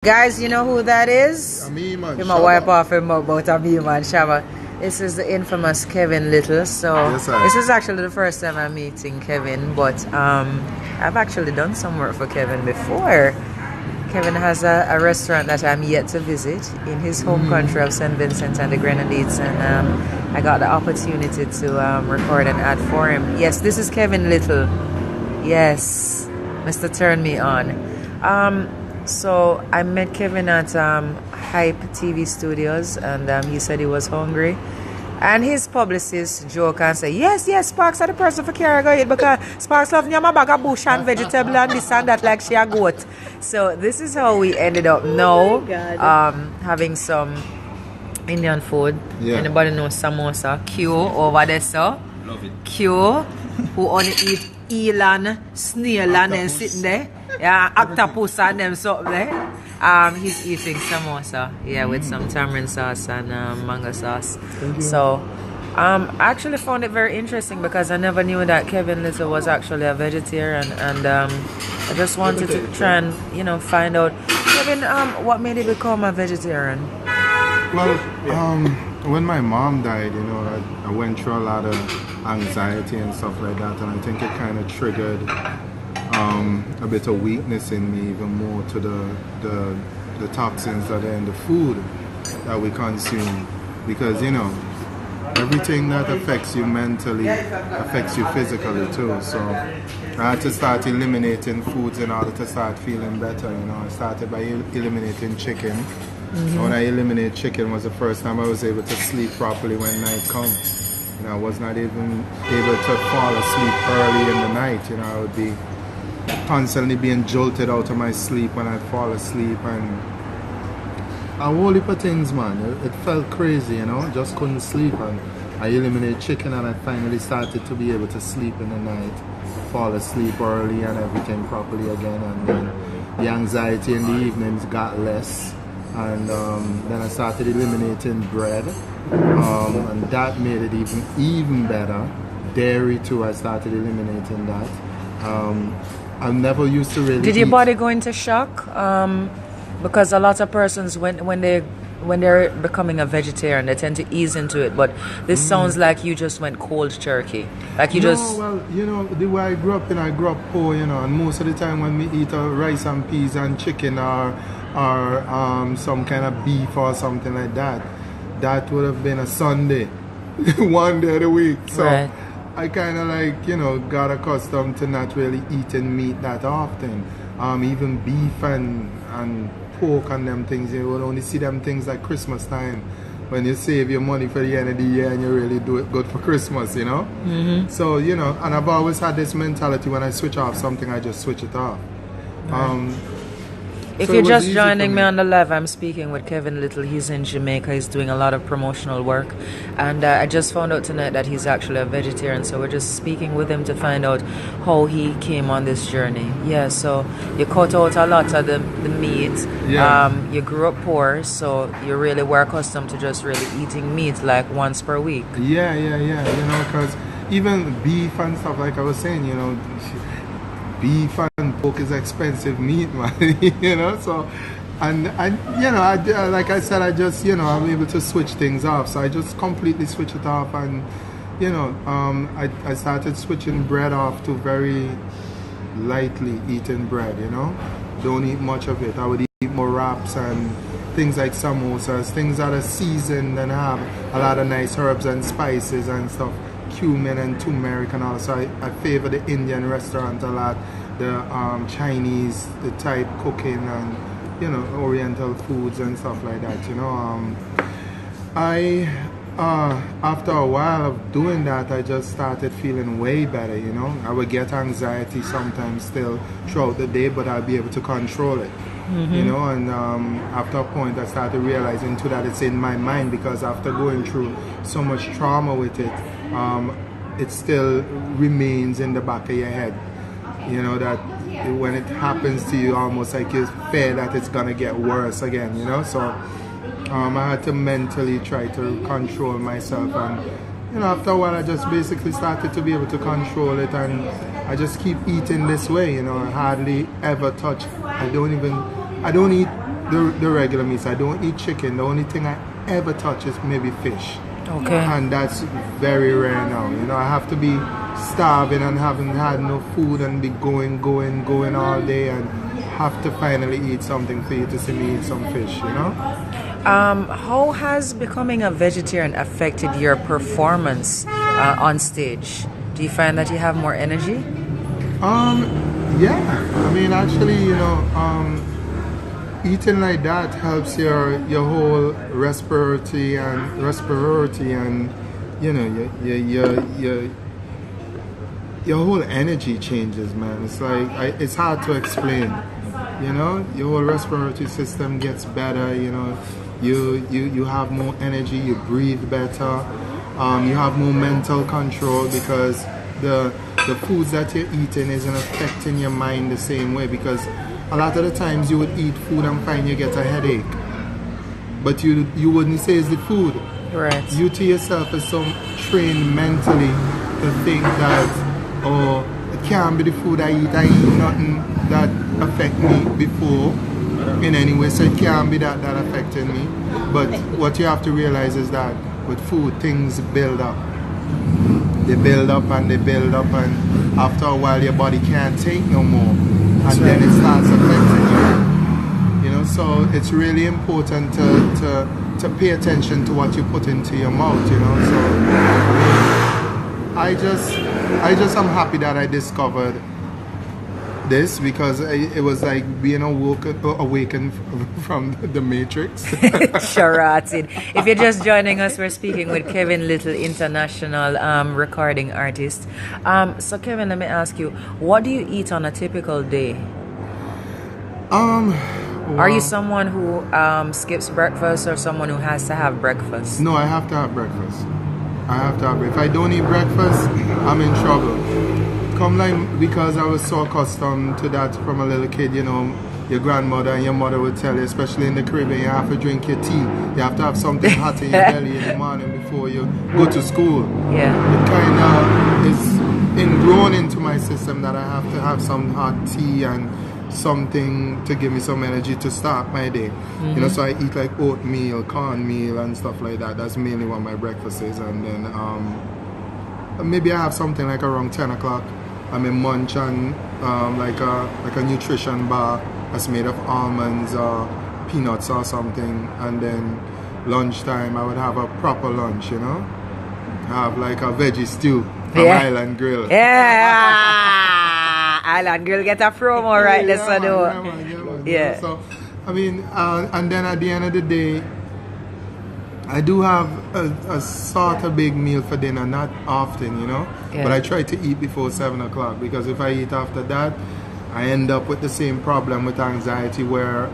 Guys, you know who that is? Me, man. Him a wipe off him about a me, man. Shabba. This is the infamous Kevin Lyttle. So yes, this is actually the first time I'm meeting Kevin, but I've actually done some work for Kevin before. Kevin has a restaurant that I'm yet to visit in his home country of St. Vincent and the Grenadines, and I got the opportunity to record an ad for him. Yes, this is Kevin Lyttle. Yes, Mr. Turn Me On. So I met Kevin at Hype TV Studios, and he said he was hungry. And his publicist joke and say, yes, Sparks are the person for carry go eat because Sparks love nyama bag of bush and vegetable and this and that like she a goat. So this is how we ended up now having some Indian food. Yeah. Anybody know samosa? Q over there, so. Love it. Q, who only eat eel and snail and then sitting there. Yeah, octopus and them something there. He's eating samosa, yeah, with some tamarind sauce and mango sauce. So, I actually found it very interesting because I never knew that Kevin Lyttle was actually a vegetarian, and I just wanted to try and find out, Kevin, what made you become a vegetarian? Well, when my mom died, I went through a lot of anxiety and stuff like that, and I think it kind of triggered a bit of weakness in me, even more to the toxins that are in the food that we consume, because everything that affects you mentally affects you physically too. So I had to start eliminating foods in order to start feeling better. I started by eliminating chicken. When I eliminated chicken was the first time I was able to sleep properly when night comes. I was not even able to fall asleep early in the night. I would be constantly being jolted out of my sleep when I'd fall asleep, and a whole heap of things, man. It felt crazy, just couldn't sleep, and I eliminated chicken and I finally started to be able to sleep in the night, fall asleep early and everything properly again, and then the anxiety in the evenings got less, and then I started eliminating bread, and that made it even better. Dairy too, I started eliminating that. I never used to really. Did your body go into shock? Because a lot of persons, when they're becoming a vegetarian, they tend to ease into it. But this sounds like you just went cold turkey. Like you just. Well, the way I grew up, I grew up poor, and most of the time when we eat rice and peas and chicken or some kind of beef or something like that, that would have been a Sunday, one day of the week. So. Right. I kind of got accustomed to not really eating meat that often. Even beef and pork and them things, you would only see them things like Christmas time, when you save your money for the end of the year and you really do it good for Christmas, So, and I've always had this mentality, when I switch off something, I just switch it off. If you're just joining me on the live, I'm speaking with Kevin Lyttle. He's in Jamaica. He's doing a lot of promotional work. And I just found out tonight that he's actually a vegetarian. So we're just speaking with him to find out how he came on this journey. Yeah, so you cut out a lot of the meat. Yeah. You grew up poor, so you really were accustomed to just really eating meat like once per week. Yeah. Because even beef and stuff, like I was saying, beef and pork is expensive meat, man. So, and like I said, I just, I'm able to switch things off. So I just completely switch it off, and I started switching bread off to very lightly eating bread. Don't eat much of it. I would eat more wraps and things like samosas, things that are seasoned and have a lot of nice herbs and spices and stuff. Cumin and turmeric and all. So I favor the Indian restaurant a lot, the Chinese, the type cooking, and Oriental foods and stuff like that. I after a while of doing that, I just started feeling way better. I would get anxiety sometimes still throughout the day, but I'll be able to control it. And after a point I started realizing too that it's in my mind, because after going through so much trauma with it, it still remains in the back of your head, that when it happens to you, almost like you fear that it's gonna get worse again, so I had to mentally try to control myself, and after a while I just basically started to be able to control it, and I just keep eating this way. I hardly ever touch. I don't eat the regular meats. I don't eat chicken. The only thing I ever touch is maybe fish. Okay. And that's very rare now. You know, I have to be starving and haven't had no food and be going all day and have to finally eat something for you to see me eat some fish, you know? How has becoming a vegetarian affected your performance on stage? Do you find that you have more energy? Yeah. I mean, actually, you know, eating like that helps your whole respiratory and you know your whole energy changes, man. It's like it's hard to explain. You know, your whole respiratory system gets better. You know, you have more energy. You breathe better. You have more mental control because the foods that you're eating isn't affecting your mind the same way. Because a lot of the times you would eat food and find you get a headache, but you wouldn't say it's the food. Right. You to yourself is so trained mentally to think that, oh, it can't be the food I eat. I eat nothing that affect me before in any way, so it can't be that affected me. But what you have to realize is that with food, things build up. They build up and they build up, and after a while your body can't take no more. And then it starts affecting you. You know, so it's really important to pay attention to what you put into your mouth, you know. So I just am happy that I discovered this, because it was like being awakened from the Matrix. Sharatin. If you're just joining us, we're speaking with Kevin Lyttle, international recording artist. So Kevin, let me ask you, what do you eat on a typical day? Well, are you someone who skips breakfast or someone who has to have breakfast? No, I have to have breakfast. I have to have breakfast. If I don't eat breakfast, I'm in trouble. Because I was so accustomed to that from a little kid, you know, your grandmother and your mother would tell you, especially in the Caribbean, you have to drink your tea. You have to have something hot in your belly in the morning before you go to school. Yeah. It kind of is ingrown into my system that I have to have some hot tea and something to give me some energy to start my day. Mm-hmm. You know, so I eat like oatmeal, cornmeal and stuff like that. That's mainly what my breakfast is. And then maybe I have something like around 10 o'clock. I may munch on like a nutrition bar that's made of almonds or peanuts or something, and then lunchtime I would have a proper lunch, you know. Have like a veggie stew from Island Grill. Yeah, Island Grill get a promo right there, so do. Yeah. So I mean, and then at the end of the day, I do have a sort of big meal for dinner, not often, you know, but I try to eat before 7 o'clock, because if I eat after that, I end up with the same problem with anxiety, where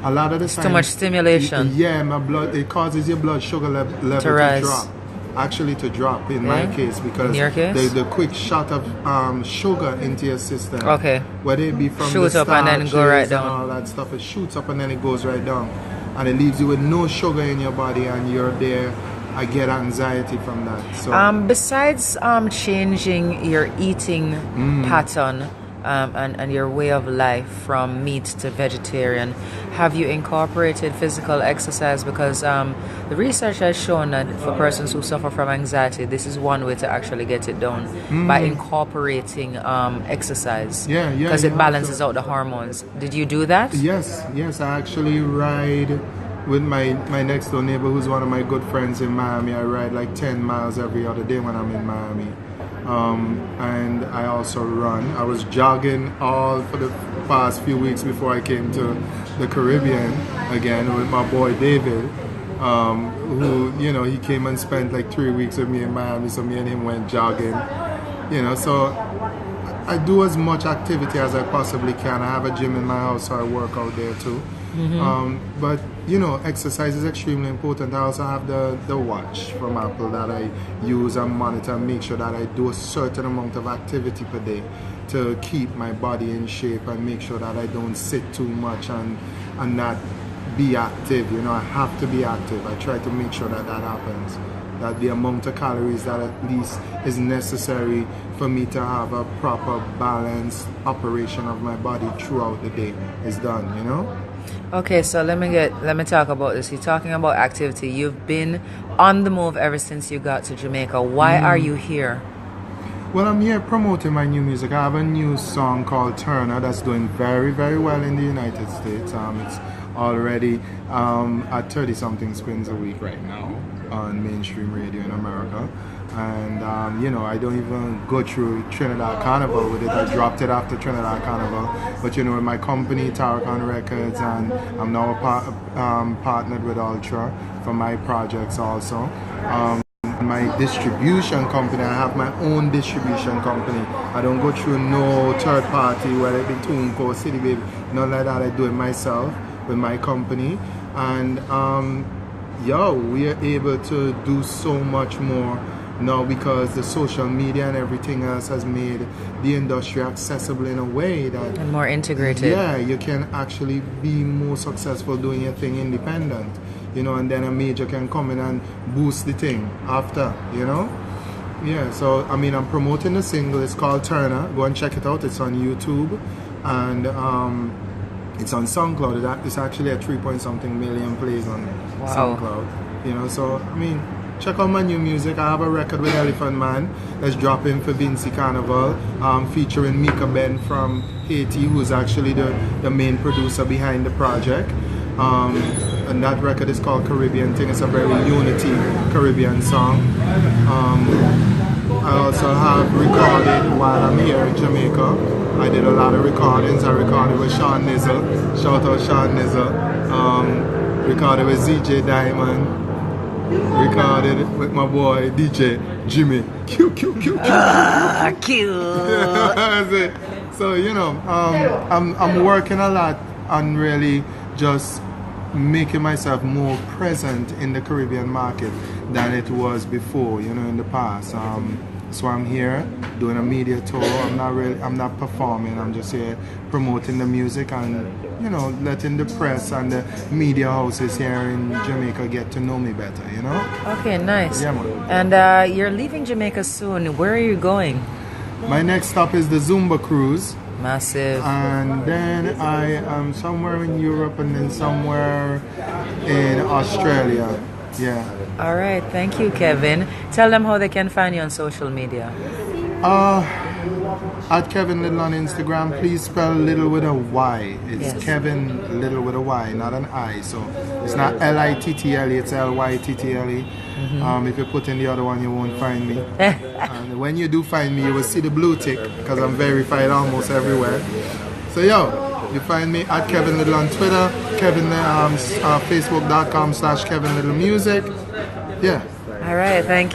a lot of the time, too much stimulation. Yeah, my blood, it causes your blood sugar level to drop. Actually, to drop in my case, because the quick shot of sugar into your system, whether it be from the up and then go right down, and all that stuff, it shoots up and then it goes right down. And it leaves you with no sugar in your body, and you're there. I get anxiety from that. So besides changing your eating pattern and your way of life from meat to vegetarian, have you incorporated physical exercise? Because the research has shown that for persons who suffer from anxiety, this is one way to actually get it done, by incorporating exercise. Because it balances out the hormones. Did you do that? Yes. I actually ride with my next door neighbor, who's one of my good friends in Miami. I ride like 10 miles every other day when I'm in Miami. And I also run. I was jogging all for the past few weeks before I came to the Caribbean again with my boy David, who, you know, he came and spent like 3 weeks with me in Miami, so me and him went jogging, you know. So I do as much activity as I possibly can. I have a gym in my house, so I work out there too. But you know, exercise is extremely important. I also have the watch from Apple that I use and monitor and make sure that I do a certain amount of activity per day to keep my body in shape and make sure that I don't sit too much and not be active. You know, I have to be active. I try to make sure that happens, that the amount of calories that at least is necessary for me to have a proper balanced operation of my body throughout the day is done, you know. Okay, so let me talk about this. You're talking about activity. You've been on the move ever since you got to Jamaica. Why are you here? Well, I'm here promoting my new music. I have a new song called Turner that's doing very, very well in the United States. It's already at 30-something spins a week right now on mainstream radio in America. And, you know, I don't even go through Trinidad Carnival with it. I dropped it after Trinidad Carnival. But, you know, with my company, Tarragon Records, and I'm now partnered with Ultra for my projects also. My distribution company, I have my own distribution company. I don't go through no third party, whether it be Tunco, City Baby, none like that. I do it myself with my company. And we are able to do so much more now because the social media and everything else has made the industry accessible in a way that and more integrated. Yeah, you can actually be more successful doing your thing independent, you know, and then a major can come in and boost the thing after, you know. Yeah, so I mean, I'm promoting the single. It's called Turner. Go and check it out. It's on YouTube and it's on SoundCloud. It's actually a 3-point-something million plays on SoundCloud, you know. So I mean, check out my new music. I have a record with Elephant Man that's dropping for Vincy Carnival, featuring Mika Ben from Haiti, who's actually the main producer behind the project. And that record is called Caribbean Thing. It's a very unity Caribbean song. I also have recorded while I'm here in Jamaica. I did a lot of recordings. I recorded with Sean Nizzle. Shout out Sean Nizzle. Recorded with ZJ Diamond. Recorded with my boy DJ Jimmy. Cute. So you know, I'm working a lot on really just making myself more present in the Caribbean market than it was before, you know, in the past. So I'm here doing a media tour. I'm not performing. I'm just here promoting the music and, you know, letting the press and the media houses here in Jamaica get to know me better, you know? Okay, nice. Yeah, man. And you're leaving Jamaica soon. Where are you going? My next stop is the Zumba Cruise. Massive. And then I am somewhere in Europe and then somewhere in Australia. Yeah. All right. Thank you, Kevin. Tell them how they can find you on social media. At Kevin Lyttle on Instagram. Please spell Little with a Y. It's Kevin Lyttle with a Y, not an I. So it's not Little, it's Lyttle. If you put in the other one, you won't find me. And when you do find me, you will see the blue tick because I'm verified almost everywhere. So you find me at Kevin Lyttle on Twitter, Facebook.com/Kevin Lyttle Music. Yeah. All right. Thank you.